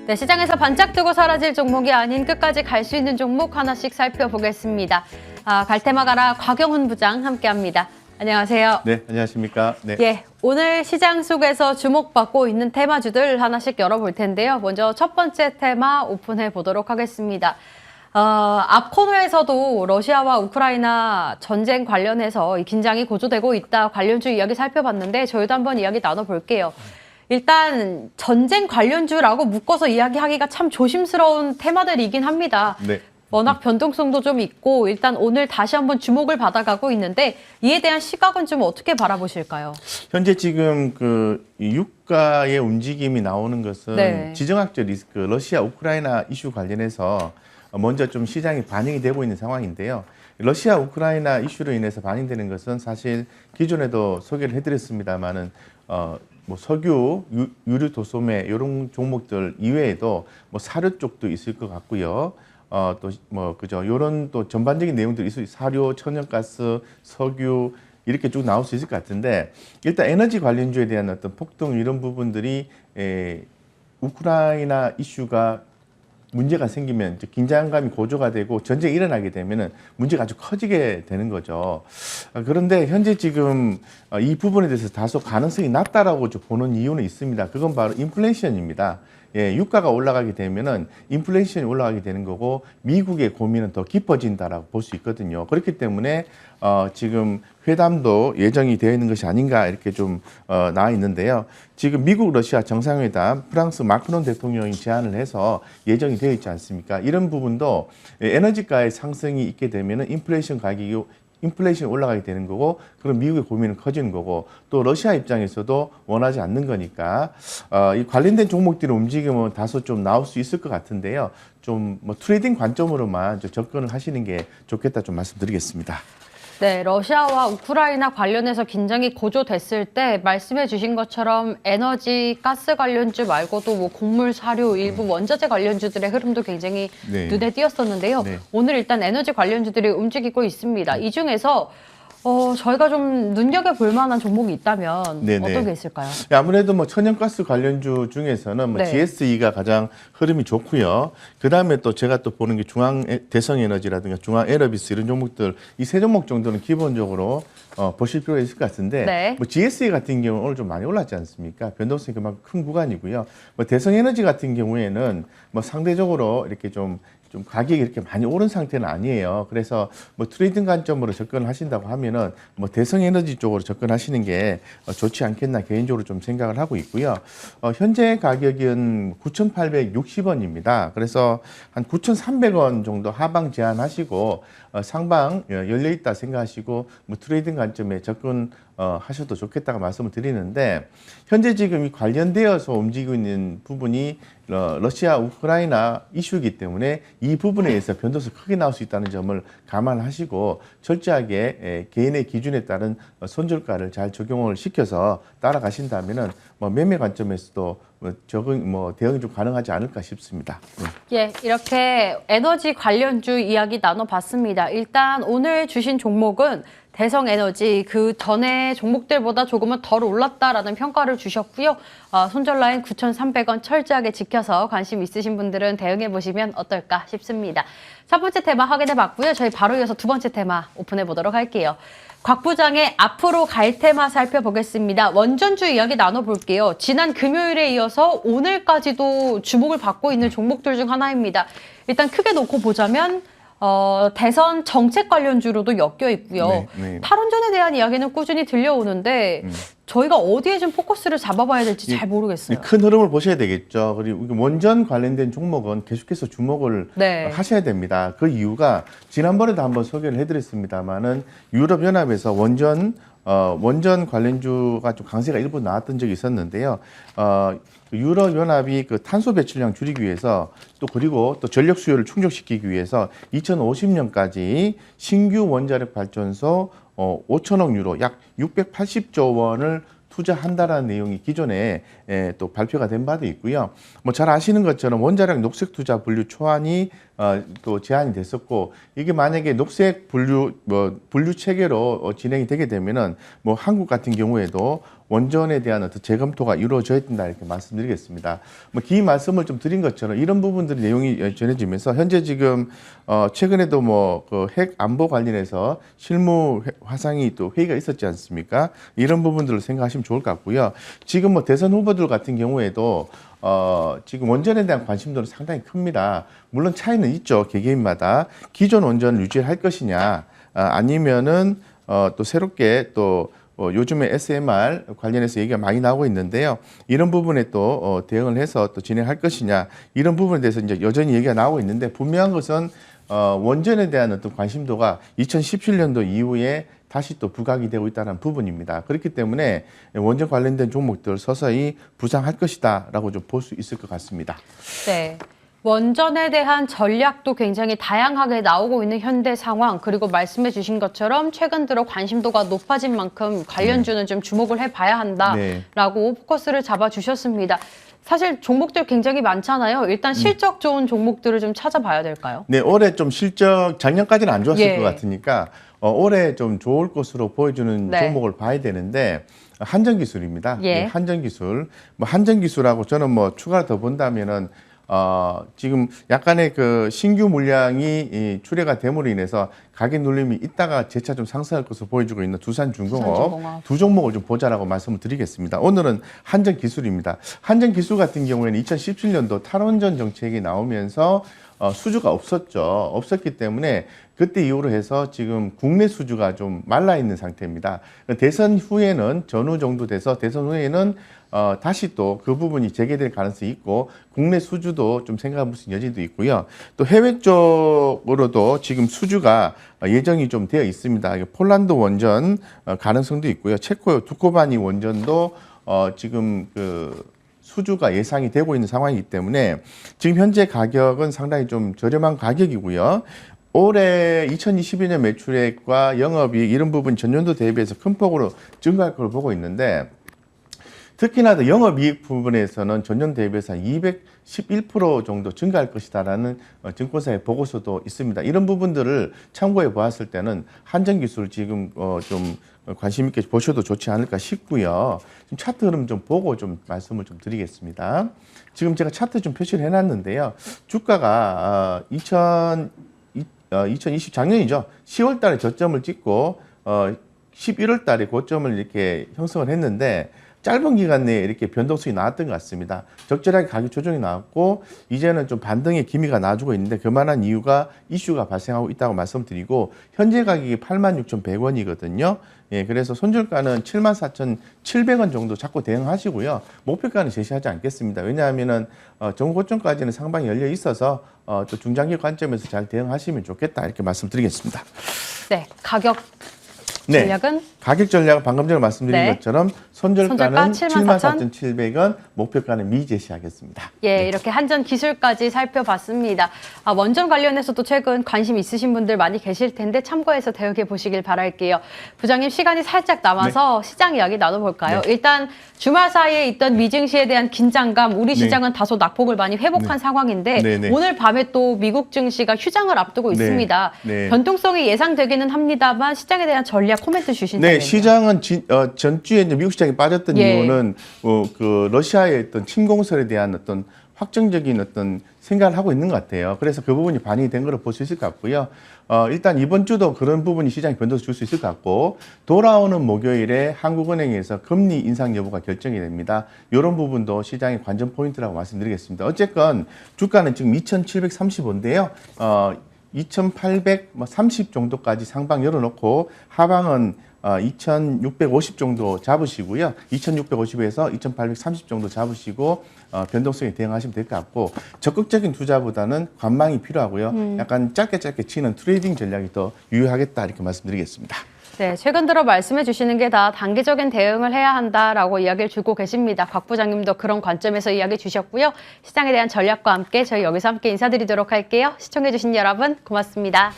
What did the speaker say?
네, 시장에서 반짝 뜨고 사라질 종목이 아닌 끝까지 갈 수 있는 종목 하나씩 살펴보겠습니다. 갈 테마 가라 곽영훈 부장 함께합니다. 안녕하세요. 네, 안녕하십니까. 네. 예, 오늘 시장 속에서 주목받고 있는 테마주들 하나씩 열어볼 텐데요. 먼저 첫 번째 테마 오픈해 보도록 하겠습니다. 앞 코너에서도 러시아와 우크라이나 전쟁 관련해서 긴장이 고조되고 있다 관련주 이야기 살펴봤는데 저희도 한번 이야기 나눠볼게요. 일단 전쟁 관련주라고 묶어서 이야기하기가 참 조심스러운 테마들이긴 합니다. 네. 워낙 변동성도 좀 있고 일단 오늘 다시 한번 주목을 받아가고 있는데 이에 대한 시각은 좀 어떻게 바라보실까요? 현재 지금 이 유가의 움직임이 나오는 것은 네. 지정학적 리스크, 러시아 우크라이나 이슈 관련해서 먼저 좀 시장이 반영이 되고 있는 상황인데요. 러시아 우크라이나 이슈로 인해서 반영되는 것은 사실 기존에도 소개를 해드렸습니다만은 뭐 석유, 유류 도소매 이런 종목들 이외에도 뭐 사료 쪽도 있을 것 같고요. 또 뭐 그죠? 이런 또 전반적인 내용들이 있어요. 사료, 천연가스, 석유 이렇게 쭉 나올 수 있을 것 같은데 일단 에너지 관련주에 대한 어떤 폭등 이런 부분들이 우크라이나 이슈가 문제가 생기면 긴장감이 고조가 되고 전쟁이 일어나게 되면은 문제가 아주 커지게 되는 거죠. 그런데 현재 지금 이 부분에 대해서 다소 가능성이 낮다라고 보는 이유는 있습니다. 그건 바로 인플레이션입니다. 예, 유가가 올라가게 되면은 인플레이션이 올라가게 되는 거고 미국의 고민은 더 깊어진다라고 볼 수 있거든요. 그렇기 때문에 지금 회담도 예정이 되어 있는 것이 아닌가 이렇게 좀 나와 있는데요. 지금 미국 러시아 정상회담 프랑스 마크롱 대통령이 제안을 해서 예정이 되어 있지 않습니까? 이런 부분도 에너지가의 상승이 있게 되면은 인플레이션이 올라가게 되는 거고 그럼 미국의 고민은 커지는 거고 또 러시아 입장에서도 원하지 않는 거니까 이 관련된 종목들의 움직임은 다소 좀 나올 수 있을 것 같은데요. 좀 뭐 트레이딩 관점으로만 접근을 하시는 게 좋겠다 좀 말씀드리겠습니다. 네, 러시아와 우크라이나 관련해서 긴장이 고조됐을 때 말씀해 주신 것처럼 에너지, 가스 관련주 말고도 뭐 곡물, 사료, 일부 원자재 관련주들의 흐름도 굉장히 네. 눈에 띄었었는데요. 네. 오늘 일단 에너지 관련주들이 움직이고 있습니다. 이 중에서 저희가 좀 눈여겨볼 만한 종목이 있다면 네네. 어떤 게 있을까요? 아무래도 뭐 천연가스 관련주 중에서는 뭐 네. GSE가 가장 흐름이 좋고요. 그 다음에 또 제가 또 보는 게 대성에너지라든가 중앙에너비스 이런 종목들 이 세 종목 정도는 기본적으로 보실 필요가 있을 것 같은데 네. 뭐 GSE 같은 경우는 오늘 좀 많이 올랐지 않습니까? 변동성이 그만큼 큰 구간이고요. 뭐 대성에너지 같은 경우에는 뭐 상대적으로 이렇게 좀 가격이 이렇게 많이 오른 상태는 아니에요. 그래서 뭐 트레이딩 관점으로 접근을 하신다고 하면은 뭐 대성에너지 쪽으로 접근하시는 게 좋지 않겠나 개인적으로 좀 생각을 하고 있고요. 현재 가격은 9,860원입니다. 그래서 한 9,300원 정도 하방 제한하시고 상방 열려 있다 생각하시고 뭐 트레이딩 관점에 접근 하셔도 좋겠다고 말씀을 드리는데 현재 지금 이 관련되어서 움직이고 있는 부분이 러시아 우크라이나 이슈이기 때문에 이 부분에 의해서 변동성이 크게 나올 수 있다는 점을 감안하시고 철저하게 개인의 기준에 따른 손절가를 잘 적용을 시켜서 따라가신다면은 뭐 매매 관점에서도 대응이 좀 가능하지 않을까 싶습니다. 네. 예, 이렇게 에너지 관련주 이야기 나눠봤습니다. 일단 오늘 주신 종목은 대성에너지 그 전에 종목들보다 조금은 덜 올랐다라는 평가를 주셨고요. 손절 라인 9,300원 철저하게 지켜서 관심 있으신 분들은 대응해 보시면 어떨까 싶습니다. 첫 번째 테마 확인해 봤고요. 저희 바로 이어서 두 번째 테마 오픈해 보도록 할게요. 곽 부장의 앞으로 갈 테마 살펴보겠습니다. 원전주 이야기 나눠볼게요. 지난 금요일에 이어서 오늘까지도 주목을 받고 있는 종목들 중 하나입니다. 일단 크게 놓고 보자면 대선 정책 관련주로도 엮여 있고요. 네, 네. 탈원전에 대한 이야기는 꾸준히 들려오는데 저희가 어디에 좀 포커스를 잡아봐야 될지 잘 모르겠어요. 큰 흐름을 보셔야 되겠죠. 그리고 원전 관련된 종목은 계속해서 주목을 네. 하셔야 됩니다. 그 이유가 지난번에도 한번 소개를 해드렸습니다만은 유럽연합에서 원전 관련주가 좀 강세가 일부 나왔던 적이 있었는데요. 유럽연합이 그 탄소 배출량 줄이기 위해서 그리고 또 전력 수요를 충족시키기 위해서 2050년까지 신규 원자력 발전소 5천억 유로 약 680조 원을 투자한다라는 내용이 기존에 또 발표가 된 바도 있고요. 뭐 잘 아시는 것처럼 원자력 녹색 투자 분류 초안이 또 제한이 됐었고 이게 만약에 녹색 분류 체계로 진행이 되게 되면은 뭐 한국 같은 경우에도 원전에 대한 어떤 재검토가 이루어져야 된다 이렇게 말씀드리겠습니다. 뭐 기 말씀을 좀 드린 것처럼 이런 부분들의 내용이 전해지면서 현재 지금 최근에도 뭐 그 핵 안보 관련해서 실무 화상이 또 회의가 있었지 않습니까? 이런 부분들을 생각하시면 좋을 것 같고요. 지금 뭐 대선 후보들 같은 경우에도 지금 원전에 대한 관심도는 상당히 큽니다. 물론 차이는 있죠. 개개인마다 기존 원전을 유지할 것이냐 아니면은 또 새롭게 또 요즘에 SMR 관련해서 얘기가 많이 나오고 있는데요. 이런 부분에 또 대응을 해서 또 진행할 것이냐 이런 부분에 대해서 이제 여전히 얘기가 나오고 있는데 분명한 것은 원전에 대한 어떤 관심도가 2017년도 이후에 다시 또 부각이 되고 있다는 부분입니다. 그렇기 때문에 원전 관련된 종목들 서서히 부상할 것이다라고 좀 볼 수 있을 것 같습니다. 네. 원전에 대한 전략도 굉장히 다양하게 나오고 있는 현대 상황, 그리고 말씀해 주신 것처럼 최근 들어 관심도가 높아진 만큼 관련주는 좀 주목을 해봐야 한다라고 포커스를 잡아주셨습니다. 사실 종목들 굉장히 많잖아요. 일단 실적 좋은 종목들을 좀 찾아봐야 될까요? 네, 올해 좀 실적 작년까지는 안 좋았을 것 같으니까 올해 좀 좋을 것으로 보여주는 종목을 봐야 되는데 한전기술입니다. 네, 한전기술. 뭐 한전기술하고 저는 뭐 추가로 더 본다면은 지금 약간의 그 신규 물량이 출회가 됨으로 인해서 가격 눌림이 있다가 재차 좀 상승할 것으로 보여주고 있는 두산중공업 두 종목을 좀 보자라고 말씀을 드리겠습니다. 오늘은 한전기술입니다. 한전기술 같은 경우에는 2017년도 탈원전 정책이 나오면서 수주가 없었기 때문에 그때 이후로 해서 지금 국내 수주가 좀 말라 있는 상태입니다. 대선 후에는 전후 정도 돼서 대선 후에는 다시 또 그 부분이 재개될 가능성이 있고 국내 수주도 좀 생각해 볼 수 있는 여지도 있고요. 또 해외 쪽으로도 지금 수주가 예정이 좀 되어 있습니다. 폴란드 원전 가능성도 있고요. 체코 두코바니 원전도 지금 그 수주가 예상이 되고 있는 상황이기 때문에 지금 현재 가격은 상당히 좀 저렴한 가격이고요. 올해 2022년 매출액과 영업이익 이런 부분 전년도 대비해서 큰 폭으로 증가할 걸 보고 있는데 특히나 더 영업이익 부분에서는 전년 대비해서 211% 정도 증가할 것이다라는 증권사의 보고서도 있습니다. 이런 부분들을 참고해 보았을 때는 한전기술 지금 좀 관심 있게 보셔도 좋지 않을까 싶고요. 지금 차트 흐름 좀 보고 좀 말씀을 좀 드리겠습니다. 지금 제가 차트 좀 표시를 해놨는데요. 주가가 2020 작년이죠. 10월 달에 저점을 찍고 11월 달에 고점을 이렇게 형성을 했는데 짧은 기간 내에 이렇게 변동성이 나왔던 것 같습니다. 적절하게 가격 조정이 나왔고 이제는 좀 반등의 기미가 나와주고 있는데 그만한 이유가 이슈가 발생하고 있다고 말씀드리고 현재 가격이 86,100원이거든요. 예, 그래서 손절가는 74,700원 정도 잡고 대응하시고요. 목표가는 제시하지 않겠습니다. 왜냐하면은 정고점까지는 상방이 열려 있어서 또 중장기 관점에서 잘 대응하시면 좋겠다 이렇게 말씀드리겠습니다. 네, 가격 전략은? 가격 전략은 방금 전에 말씀드린 것처럼 손절가는 74,700원, 목표가는 미제시하겠습니다. 예, 이렇게 한전 기술까지 살펴봤습니다. 원전 관련해서도 최근 관심 있으신 분들 많이 계실 텐데 참고해서 대응해 보시길 바랄게요. 부장님 시간이 살짝 남아서 시장 이야기 나눠볼까요? 일단 주말 사이에 있던 미증시에 대한 긴장감, 우리 시장은 다소 낙폭을 많이 회복한 상황인데 오늘 밤에 또 미국 증시가 휴장을 앞두고 있습니다. 변동성이 예상되기는 합니다만 시장에 대한 전략 코멘트 주신다면요. 시장은 전주에 이제 미국 시장이 빠졌던 이유는 그 러시아의 어떤 침공설에 대한 어떤 확정적인 어떤 생각을 하고 있는 것 같아요. 그래서 그 부분이 반영이 된 걸로 볼 수 있을 것 같고요. 일단 이번 주도 그런 부분이 시장에 변동을 줄 수 있을 것 같고 돌아오는 목요일에 한국은행에서 금리 인상 여부가 결정이 됩니다. 이런 부분도 시장의 관전 포인트라고 말씀드리겠습니다. 어쨌건 주가는 지금 2,735인데요. 2,830 정도까지 상방 열어놓고 하방은 2,650 정도 잡으시고요. 2,650에서 2,830 정도 잡으시고 변동성에 대응하시면 될 것 같고 적극적인 투자보다는 관망이 필요하고요. 약간 짧게 치는 트레이딩 전략이 더 유효하겠다 이렇게 말씀드리겠습니다. 네, 최근 들어 말씀해 주시는 게 다 단기적인 대응을 해야 한다라고 이야기를 주고 계십니다. 곽 부장님도 그런 관점에서 이야기 주셨고요. 시장에 대한 전략과 함께 저희 여기서 함께 인사드리도록 할게요. 시청해 주신 여러분 고맙습니다.